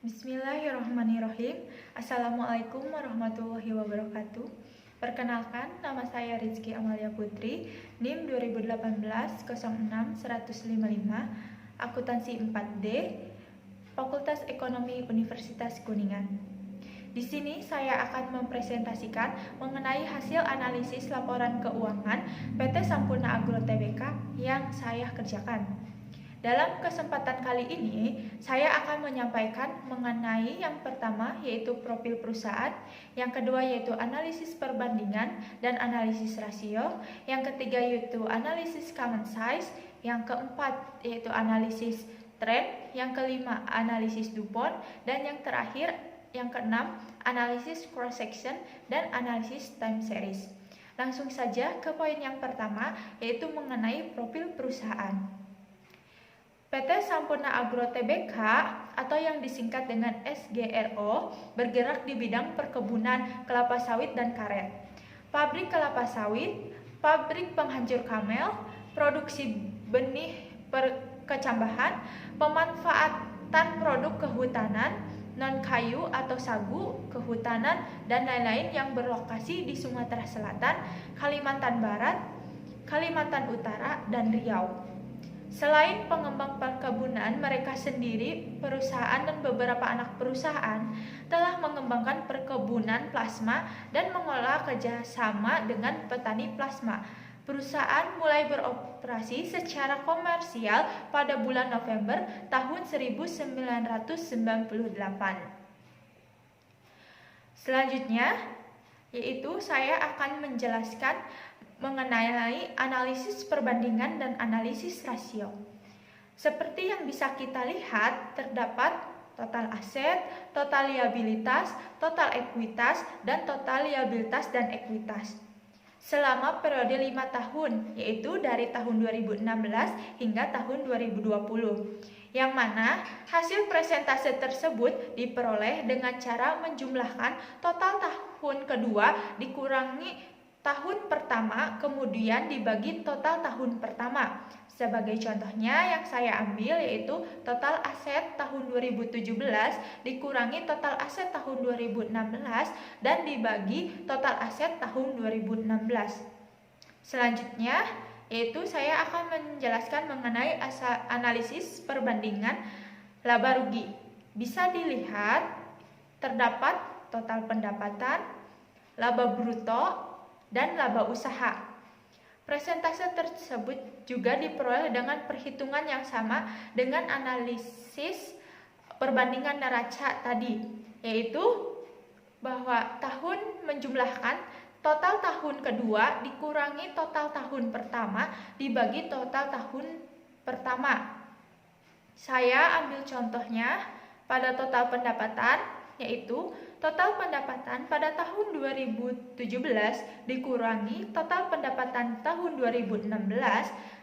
Bismillahirrahmanirrahim. Assalamualaikum warahmatullahi wabarakatuh. Perkenalkan, nama saya Rizky Amalia Putri, NIM 2018-06-155, Akuntansi 4D, Fakultas Ekonomi Universitas Kuningan. Di sini saya akan mempresentasikan mengenai hasil analisis laporan keuangan PT Sampurna Agro Tbk yang saya kerjakan. Dalam kesempatan kali ini, saya akan menyampaikan mengenai yang pertama yaitu profil perusahaan, yang kedua yaitu analisis perbandingan dan analisis rasio, yang ketiga yaitu analisis common size, yang keempat yaitu analisis trend, yang kelima analisis DuPont, dan yang terakhir yang keenam analisis cross section dan analisis time series. Langsung saja ke poin yang pertama yaitu mengenai profil perusahaan. PT Sampurna Agro Tbk atau yang disingkat dengan SGRO bergerak di bidang perkebunan kelapa sawit dan karet, pabrik kelapa sawit, pabrik penghancur kamel, produksi benih perkecambahan, pemanfaatan produk kehutanan, non-kayu atau sagu, kehutanan, dan lain-lain yang berlokasi di Sumatera Selatan, Kalimantan Barat, Kalimantan Utara, dan Riau. Selain pengembang perkebunan, mereka sendiri, perusahaan dan beberapa anak perusahaan telah mengembangkan perkebunan plasma dan mengolah kerjasama dengan petani plasma. Perusahaan mulai beroperasi secara komersial pada bulan November tahun 1998. Selanjutnya, yaitu saya akan menjelaskan mengenai analisis perbandingan dan analisis rasio. Seperti yang bisa kita lihat, terdapat total aset, total liabilitas, total ekuitas, dan total liabilitas dan ekuitas selama periode 5 tahun, yaitu dari tahun 2016 hingga tahun 2020. Yang mana hasil presentase tersebut diperoleh dengan cara menjumlahkan total tahun kedua dikurangi tahun pertama, kemudian dibagi total tahun pertama. Sebagai contohnya yang saya ambil yaitu total aset tahun 2017 dikurangi total aset tahun 2016 dan dibagi total aset tahun 2016. Selanjutnya yaitu saya akan menjelaskan mengenai analisis perbandingan laba rugi. Bisa dilihat terdapat total pendapatan, laba bruto, dan laba usaha. Presentase tersebut juga diperoleh dengan perhitungan yang sama dengan analisis perbandingan neraca tadi, yaitu bahwa tahun menjumlahkan total tahun kedua dikurangi total tahun pertama dibagi total tahun pertama. Saya ambil contohnya pada total pendapatan, yaitu total pendapatan pada tahun 2017 dikurangi total pendapatan tahun 2016,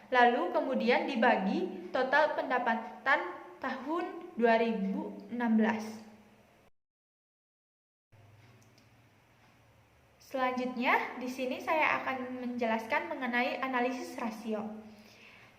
lalu kemudian dibagi total pendapatan tahun 2016. Selanjutnya, di sini saya akan menjelaskan mengenai analisis rasio.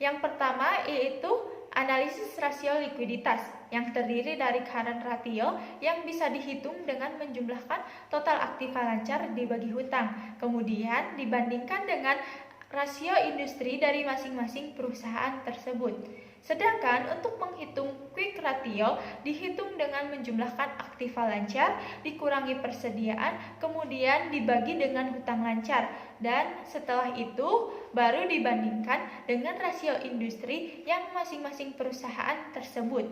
Yang pertama yaitu analisis rasio likuiditas yang terdiri dari current ratio yang bisa dihitung dengan menjumlahkan total aktiva lancar dibagi hutang, kemudian dibandingkan dengan rasio industri dari masing-masing perusahaan tersebut. Sedangkan untuk menghitung quick ratio dihitung dengan menjumlahkan aktiva lancar dikurangi persediaan, kemudian dibagi dengan hutang lancar, dan setelah itu baru dibandingkan dengan rasio industri yang masing-masing perusahaan tersebut.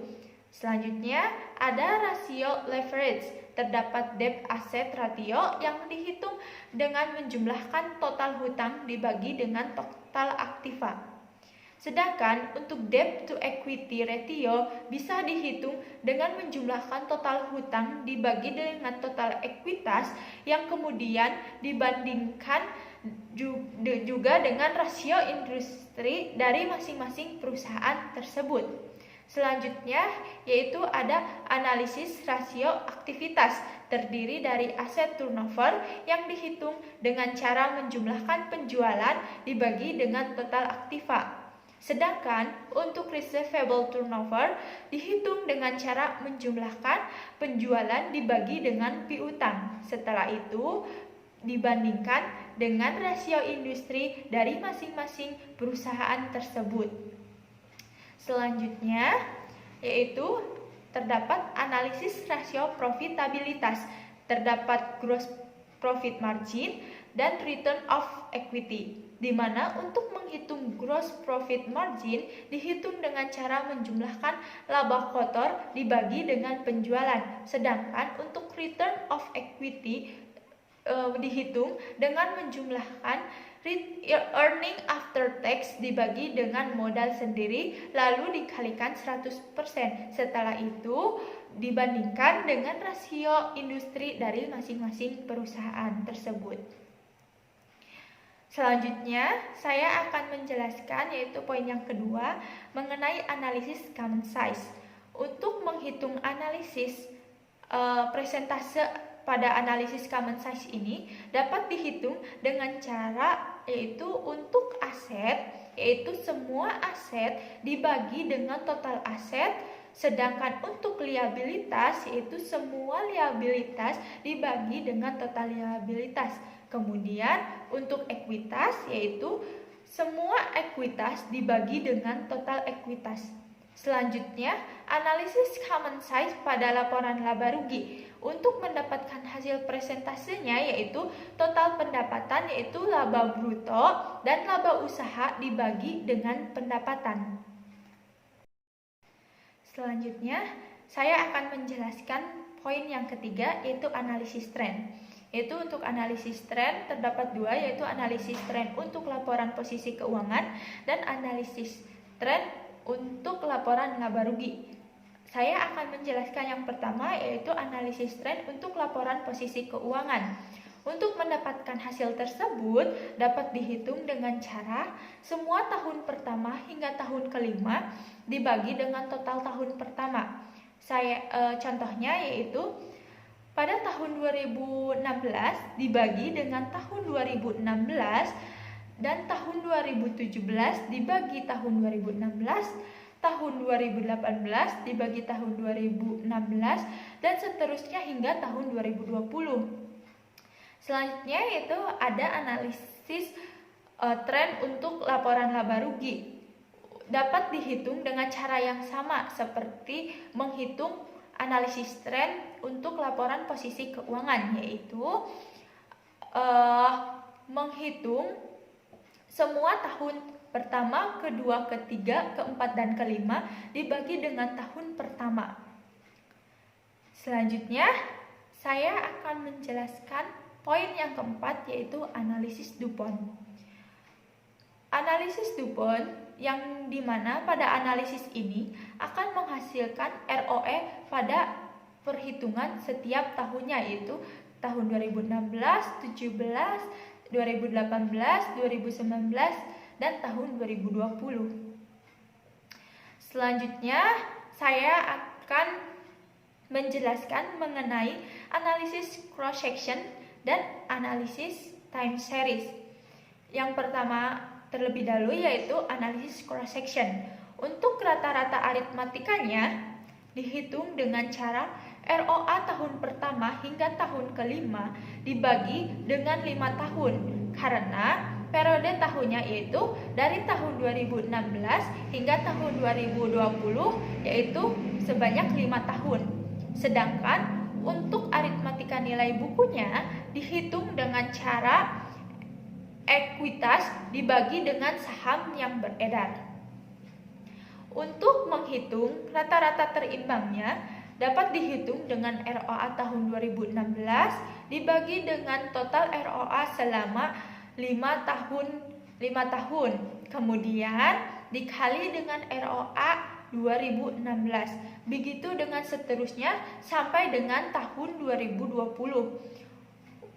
Selanjutnya ada rasio leverage. Terdapat debt asset ratio yang dihitung dengan menjumlahkan total hutang dibagi dengan total aktiva. Sedangkan untuk debt to equity ratio bisa dihitung dengan menjumlahkan total hutang dibagi dengan total ekuitas yang kemudian dibandingkan juga dengan rasio industri dari masing-masing perusahaan tersebut. Selanjutnya yaitu ada analisis rasio aktivitas, terdiri dari aset turnover yang dihitung dengan cara menjumlahkan penjualan dibagi dengan total aktiva. Sedangkan untuk receivable turnover dihitung dengan cara menjumlahkan penjualan dibagi dengan piutang. Setelah itu dibandingkan dengan rasio industri dari masing-masing perusahaan tersebut. Selanjutnya yaitu terdapat analisis rasio profitabilitas, terdapat gross profit margin dan return of equity, di mana untuk menghitung gross profit margin dihitung dengan cara menjumlahkan laba kotor dibagi dengan penjualan, sedangkan untuk return of equity dihitung dengan menjumlahkan earning after tax dibagi dengan modal sendiri lalu dikalikan 100%. Setelah itu dibandingkan dengan rasio industri dari masing-masing perusahaan tersebut. Selanjutnya, saya akan menjelaskan yaitu poin yang kedua mengenai analisis common size. Untuk menghitung analisis presentase pada analisis common size ini dapat dihitung dengan cara yaitu untuk aset, yaitu semua aset dibagi dengan total aset, sedangkan untuk liabilitas yaitu semua liabilitas dibagi dengan total liabilitas. Kemudian untuk ekuitas yaitu semua ekuitas dibagi dengan total ekuitas. Selanjutnya, analisis common size pada laporan laba rugi. Untuk mendapatkan hasil presentasenya yaitu total pendapatan yaitu laba bruto dan laba usaha dibagi dengan pendapatan. Selanjutnya, saya akan menjelaskan poin yang ketiga yaitu analisis tren. Yaitu untuk analisis tren terdapat dua, yaitu analisis tren untuk laporan posisi keuangan dan analisis tren untuk laporan laba rugi. Saya akan menjelaskan yang pertama yaitu analisis tren untuk laporan posisi keuangan. Untuk mendapatkan hasil tersebut dapat dihitung dengan cara semua tahun pertama hingga tahun kelima dibagi dengan total tahun pertama. Contohnya yaitu pada tahun 2016 dibagi dengan tahun 2016 dan tahun 2017 dibagi tahun 2016, tahun 2018 dibagi tahun 2016 dan seterusnya hingga tahun 2020. Selanjutnya yaitu ada analisis tren untuk laporan laba rugi. Dapat dihitung dengan cara yang sama seperti menghitung analisis tren untuk laporan posisi keuangan, yaitu menghitung semua tahun pertama, kedua, ketiga, keempat, dan kelima dibagi dengan tahun pertama. Selanjutnya, saya akan menjelaskan poin yang keempat yaitu analisis DuPont. Analisis DuPont yang dimana pada analisis ini akan menghasilkan ROE pada perhitungan setiap tahunnya yaitu tahun 2016, 17, 2018, 2019, dan tahun 2020. Selanjutnya saya akan menjelaskan mengenai analisis cross section dan analisis time series. Yang pertama terlebih dahulu yaitu analisis cross section. Untuk rata-rata aritmatikanya dihitung dengan cara ROA tahun pertama hingga tahun kelima dibagi dengan 5 tahun karena periode tahunnya yaitu dari tahun 2016 hingga tahun 2020 yaitu sebanyak 5 tahun. Sedangkan untuk aritmatika nilai bukunya dihitung dengan cara ekuitas dibagi dengan saham yang beredar. Untuk menghitung rata-rata terimbangnya dapat dihitung dengan ROA tahun 2016 dibagi dengan total ROA selama 5 tahun. Kemudian dikali dengan ROA 2016. Begitu dengan seterusnya sampai dengan tahun 2020.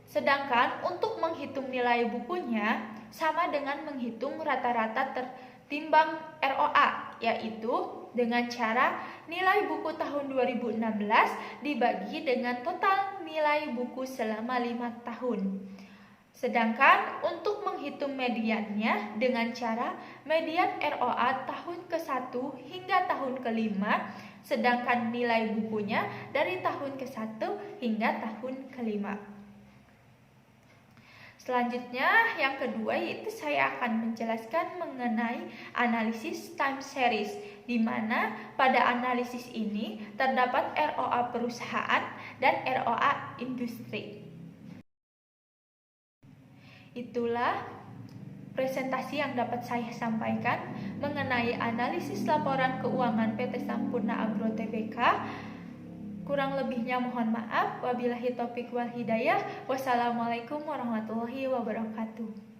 Sedangkan untuk menghitung nilai bukunya sama dengan menghitung rata-rata tertimbang ROA, yaitu dengan cara nilai buku tahun 2016 dibagi dengan total nilai buku selama 5 tahun. Sedangkan untuk menghitung mediannya dengan cara median ROA tahun ke-1 hingga tahun ke-5, sedangkan nilai bukunya dari tahun ke-1 hingga tahun ke-5. Selanjutnya, yang kedua yaitu saya akan menjelaskan mengenai analisis time series, di mana pada analisis ini terdapat ROA perusahaan dan ROA industri. Itulah presentasi yang dapat saya sampaikan mengenai analisis laporan keuangan PT Sampurna Agro Tbk. Kurang lebihnya mohon maaf. Wabillahi taufiq wal hidayah. Wassalamualaikum warahmatullahi wabarakatuh.